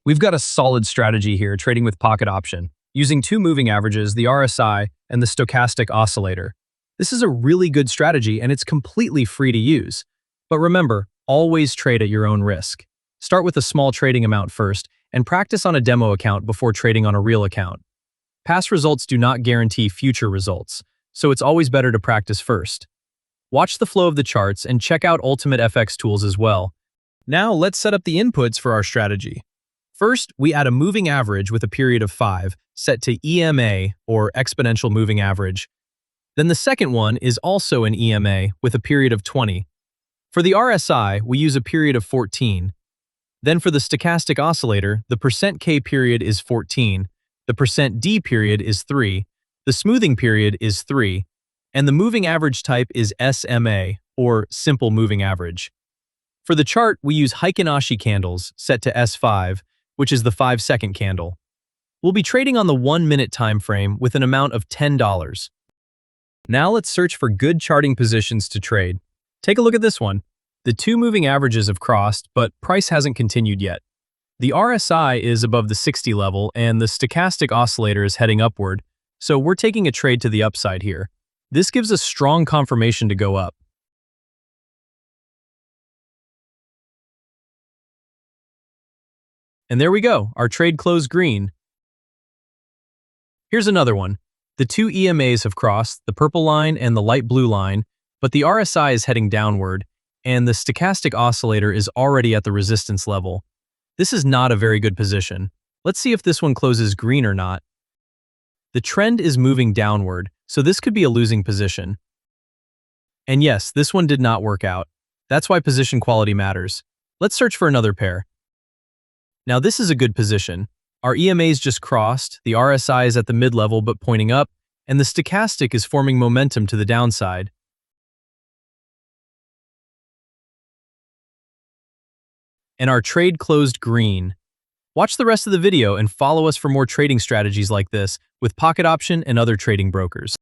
We've got a solid strategy here trading with pocket option, using two moving averages, the RSI and the stochastic oscillator. This is a really good strategy and it's completely free to use. But remember, always trade at your own risk. Start with a small trading amount first and practice on a demo account before trading on a real account. Past results do not guarantee future results, so it's always better to practice first. Watch the flow of the charts and check out Ultimate FX tools as well. Now let's set up the inputs for our strategy. First, we add a moving average with a period of 5, set to EMA, or exponential moving average. Then the second one is also an EMA with a period of 20. For the RSI, we use a period of 14. Then for the stochastic oscillator, the %K period is 14, the %D period is 3, the smoothing period is 3, and the moving average type is SMA, or simple moving average. For the chart, we use Heikin Ashi candles set to S5, which is the 5-second candle. We'll be trading on the 1-minute time frame with an amount of $10. Now let's search for good charting positions to trade. Take a look at this one. The two moving averages have crossed, but price hasn't continued yet. The RSI is above the 60 level and the stochastic oscillator is heading upward, so we're taking a trade to the upside here. This gives us strong confirmation to go up. And there we go, our trade closed green. Here's another one. The two EMAs have crossed, the purple line and the light blue line, but the RSI is heading downward, and the stochastic oscillator is already at the resistance level. This is not a very good position. Let's see if this one closes green or not. The trend is moving downward, so this could be a losing position. And yes, this one did not work out. That's why position quality matters. Let's search for another pair. Now this is a good position. Our EMAs just crossed, the RSI is at the mid-level but pointing up, and the stochastic is forming momentum to the downside. And our trade closed green. Watch the rest of the video and follow us for more trading strategies like this with Pocket Option and other trading brokers.